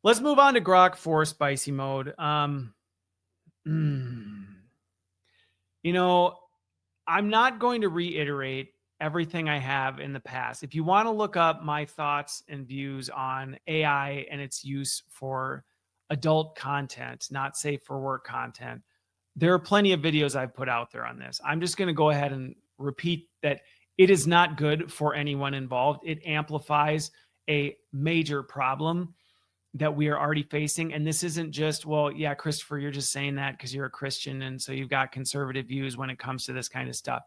Let's move on to Grok4 spicy mode. Mm, you know, I'm not going to reiterate everything I have in the past. If you want to look up my thoughts and views on AI and its use for adult content, not safe for work content, there are plenty of videos I've put out there on this. I'm just going to go ahead and repeat that it is not good for anyone involved. It amplifies a major problem that we are already facing. And this isn't just, well, yeah, Christopher, you're just saying that because you're a Christian. And so you've got conservative views when it comes to this kind of stuff.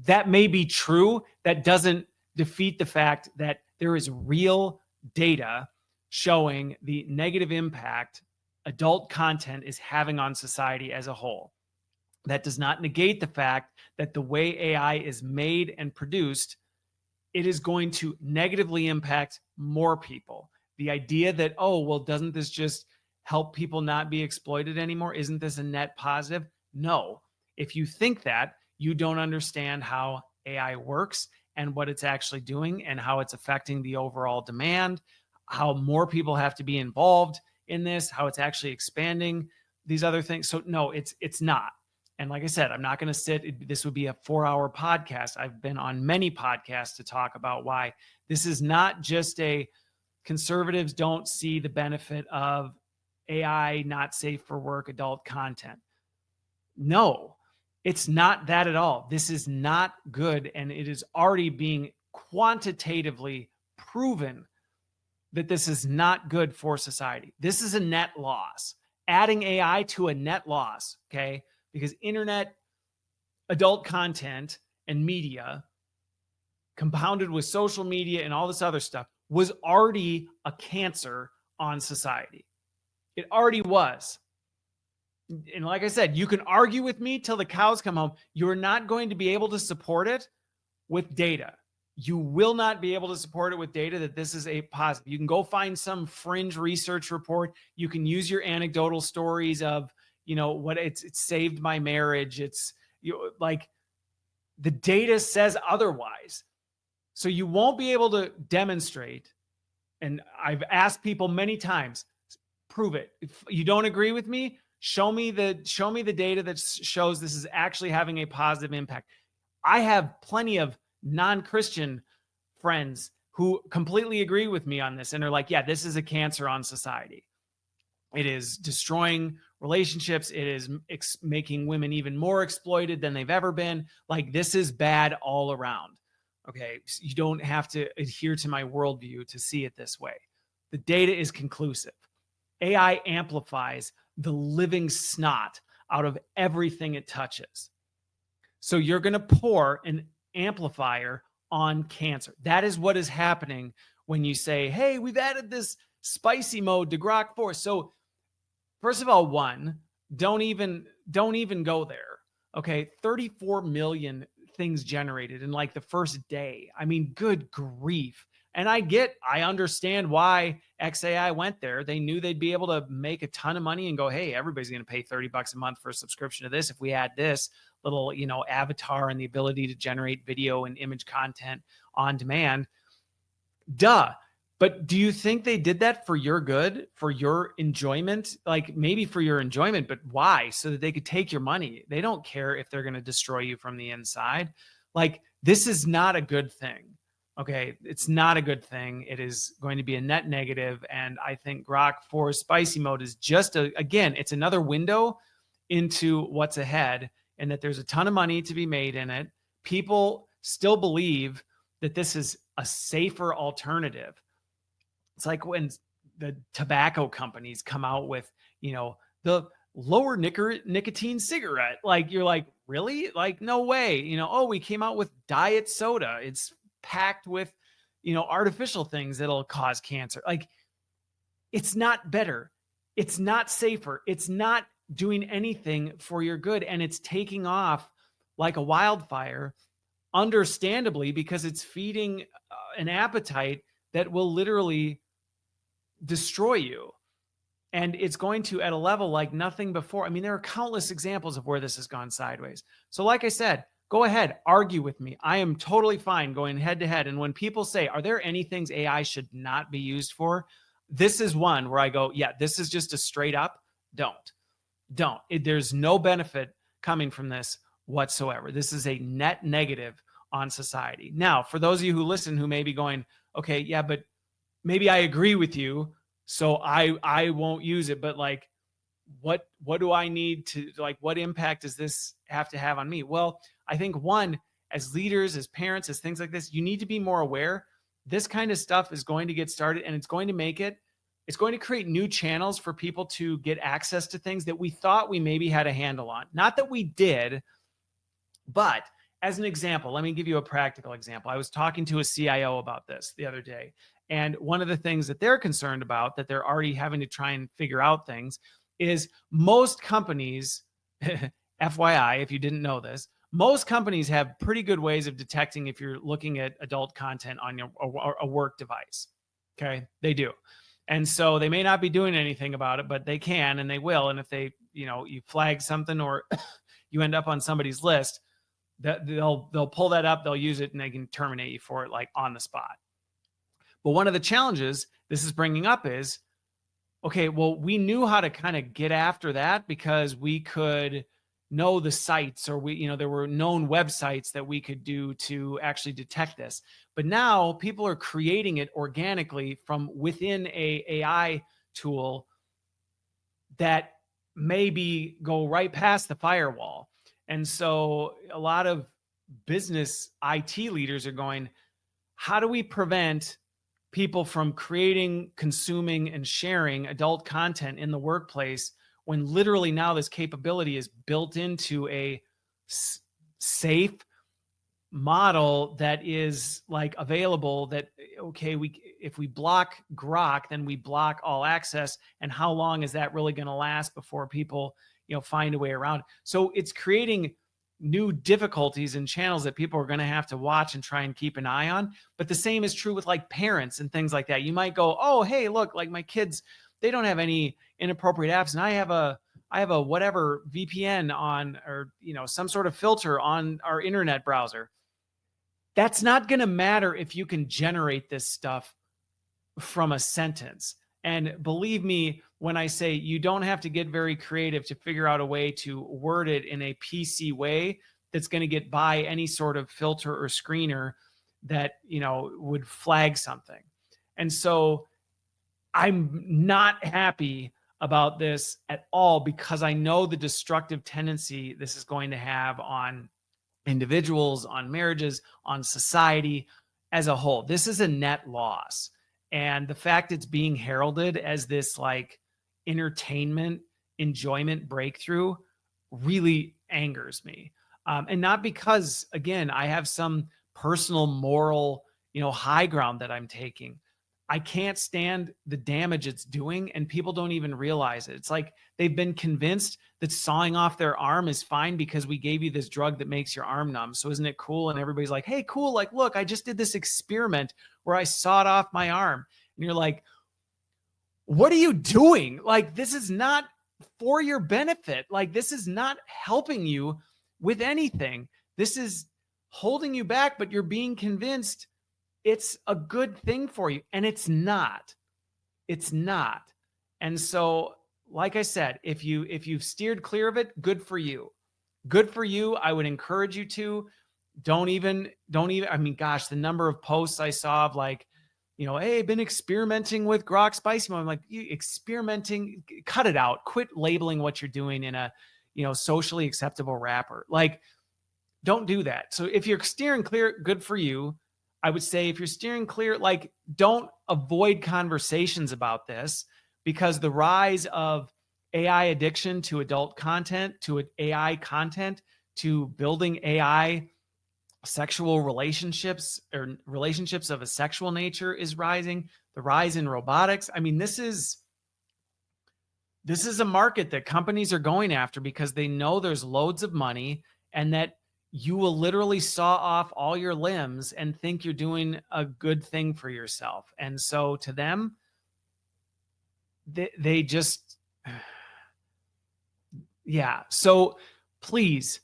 That may be true. That doesn't defeat the fact that there is real data showing the negative impact adult content is having on society as a whole. That does not negate the fact that the way AI is made and produced, it is going to negatively impact more people. The idea that, oh, well, doesn't this just help people not be exploited anymore? Isn't this a net positive? No. If you think that, you don't understand how AI works and what it's actually doing and how it's affecting the overall demand, how more people have to be involved in this, how it's actually expanding these other things. So no, it's not. And like I said, I'm not going to sit. This would be a 4-hour podcast. I've been on many podcasts to talk about why this is not just a conservatives don't see the benefit of AI not safe for work adult content. No, it's not that at all. This is not good. And it is already being quantitatively proven that this is not good for society. This is a net loss. Adding AI to a net loss, okay? Because internet adult content and media compounded with social media and all this other stuff was already a cancer on society. It already was. And like I said, you can argue with me till the cows come home. You're not going to be able to support it with data. You will not be able to support it with data that this is a positive. You can go find some fringe research report. You can use your anecdotal stories of, what it's saved my marriage. It's like the data says otherwise. So you won't be able to demonstrate. And I've asked people many times, prove it. If you don't agree with me, show me the data that shows this is actually having a positive impact. I have plenty of non-Christian friends who completely agree with me on this and are like, yeah, this is a cancer on society. It is destroying relationships. It is making women even more exploited than they've ever been. Like, this is bad all around. Okay, so you don't have to adhere to my worldview to see it this way. The data is conclusive. AI amplifies the living snot out of everything it touches. So you're going to pour an amplifier on cancer. That is what is happening when you say, hey, we've added this spicy mode to Grok4. So first of all, don't even go there. Okay, 34 million things generated in like the first day. I mean, good grief. And I understand why XAI went there. They knew they'd be able to make a ton of money and go, hey, everybody's going to pay $30 a month for a subscription to this. If we add this little, avatar and the ability to generate video and image content on demand, duh. But do you think they did that for your good, for your enjoyment? Like, maybe for your enjoyment, but why? So that they could take your money. They don't care if they're going to destroy you from the inside. Like, this is not a good thing. Okay, it's not a good thing. It is going to be a net negative. And I think Grok4's spicy mode is just, again, it's another window into what's ahead, and that there's a ton of money to be made in it. People still believe that this is a safer alternative. It's like when the tobacco companies come out with, the lower nicotine cigarette. Like, you're like, really? Like, no way. Oh, we came out with diet soda. It's packed with, artificial things that'll cause cancer. Like, it's not better. It's not safer. It's not doing anything for your good. And it's taking off like a wildfire, understandably, because it's feeding an appetite that will literally destroy you. And it's going to at a level like nothing before. I mean, there are countless examples of where this has gone sideways. So like I said, go ahead, argue with me. I am totally fine going head to head. And when people say, are there any things AI should not be used for? this is one where I go, yeah, this is just a straight up don't. There's no benefit coming from this whatsoever. This is a net negative on society. Now, for those of you who listen who may be going, okay, yeah, but maybe I agree with you, so I won't use it, but like what do I need to, like, what impact does this have to have on me? Well, I think one, as leaders, as parents, as things like this, you need to be more aware. This kind of stuff is going to get started, and it's going to create new channels for people to get access to things that we thought we maybe had a handle on. Not that we did, but as an example, let me give you a practical example. I was talking to a CIO about this the other day, and one of the things that they're concerned about, that they're already having to try and figure out things, is most companies, FYI, if you didn't know this, most companies have pretty good ways of detecting if you're looking at adult content on a work device. Okay, they do. And so they may not be doing anything about it, but they can and they will. And if they, you flag something or you end up on somebody's list, that they'll pull that up, they'll use it, and they can terminate you for it like on the spot. But one of the challenges this is bringing up is, okay, well, we knew how to kind of get after that because we could know the sites, or there were known websites that we could do to actually detect this. But now people are creating it organically from within a AI tool that maybe go right past the firewall. And so a lot of business IT leaders are going, how do we prevent people from creating, consuming, and sharing adult content in the workplace when literally now this capability is built into a safe model that is like available, that, okay, if we block Grok, then we block all access. And how long is that really going to last before people, find a way around? So it's creating new difficulties and channels that people are going to have to watch and try and keep an eye on. But the same is true with like parents and things like that. You might go, oh, hey, look, like my kids, they don't have any inappropriate apps, and I have a whatever VPN on, or some sort of filter on our internet browser. That's not going to matter if you can generate this stuff from a sentence. And believe me when I say you don't have to get very creative to figure out a way to word it in a PC way that's going to get by any sort of filter or screener that, would flag something. And so I'm not happy about this at all, because I know the destructive tendency this is going to have on individuals, on marriages, on society as a whole. This is a net loss. And the fact it's being heralded as this like entertainment, enjoyment breakthrough really angers me. And not because, again, I have some personal moral, high ground that I'm taking. I can't stand the damage it's doing, and people don't even realize it. It's like they've been convinced that sawing off their arm is fine because we gave you this drug that makes your arm numb. So isn't it cool? And everybody's like, hey, cool. Like, look, I just did this experiment where I sawed off my arm. And you're like, what are you doing? Like, this is not for your benefit. Like, this is not helping you with anything. This is holding you back, but you're being convinced it's a good thing for you. And it's not. It's not. And so, like I said, if you've steered clear of it, good for you. Good for you. I would encourage you to don't even, I mean, gosh, the number of posts I saw of like, hey, been experimenting with Grok spicy mode. I'm like, you experimenting, cut it out. Quit labeling what you're doing in a, socially acceptable wrapper. Like, don't do that. So if you're steering clear, good for you. I would say if you're steering clear, like, don't avoid conversations about this, because the rise of AI addiction to adult content, to AI content, to building AI sexual relationships, or relationships of a sexual nature, is rising. The rise in robotics. I mean, this is a market that companies are going after because they know there's loads of money, and that you will literally saw off all your limbs and think you're doing a good thing for yourself. And so to them, they just, yeah. So please,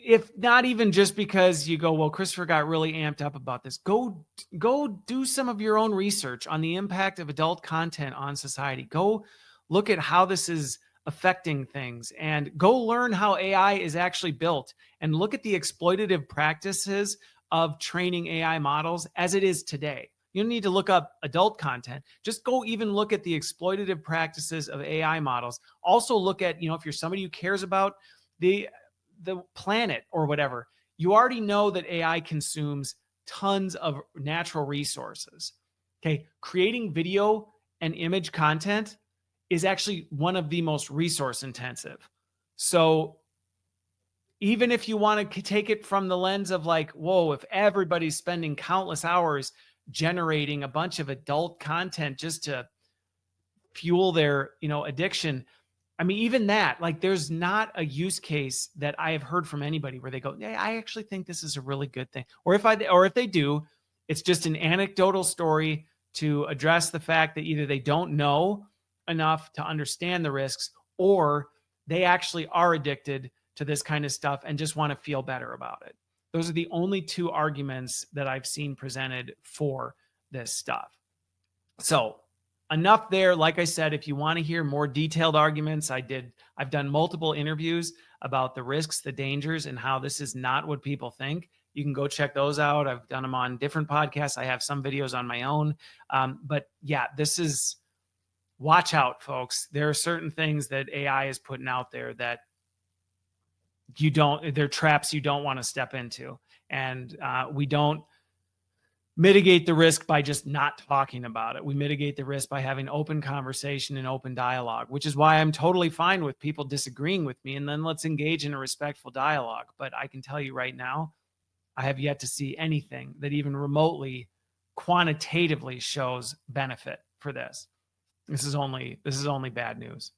if not even just because you go, well, Christopher got really amped up about this, go do some of your own research on the impact of adult content on society. Go look at how this is affecting things, and go learn how AI is actually built, and look at the exploitative practices of training AI models as it is today. You don't need to look up adult content. Just go even look at the exploitative practices of AI models. Also look at, if you're somebody who cares about the planet or whatever, you already know that AI consumes tons of natural resources. Okay. Creating video and image content is actually one of the most resource intensive. So even if you want to take it from the lens of like, whoa, if everybody's spending countless hours generating a bunch of adult content just to fuel their, addiction, I mean, even that, like, there's not a use case that I have heard from anybody where they go, "Yeah, I actually think this is a really good thing." Or if they do, it's just an anecdotal story to address the fact that either they don't know enough to understand the risks, or they actually are addicted to this kind of stuff and just want to feel better about it. Those are the only two arguments that I've seen presented for this stuff. So enough there. Like I said, if you want to hear more detailed arguments, I've done multiple interviews about the risks, the dangers, and how this is not what people think. You can go check those out. I've done them on different podcasts. I have some videos on my own. But yeah, watch out, folks. There are certain things that AI is putting out there that they're traps you don't want to step into. And we don't mitigate the risk by just not talking about it. We mitigate the risk by having open conversation and open dialogue, which is why I'm totally fine with people disagreeing with me. And then let's engage in a respectful dialogue. But I can tell you right now, I have yet to see anything that even remotely quantitatively shows benefit for this. This is only bad news.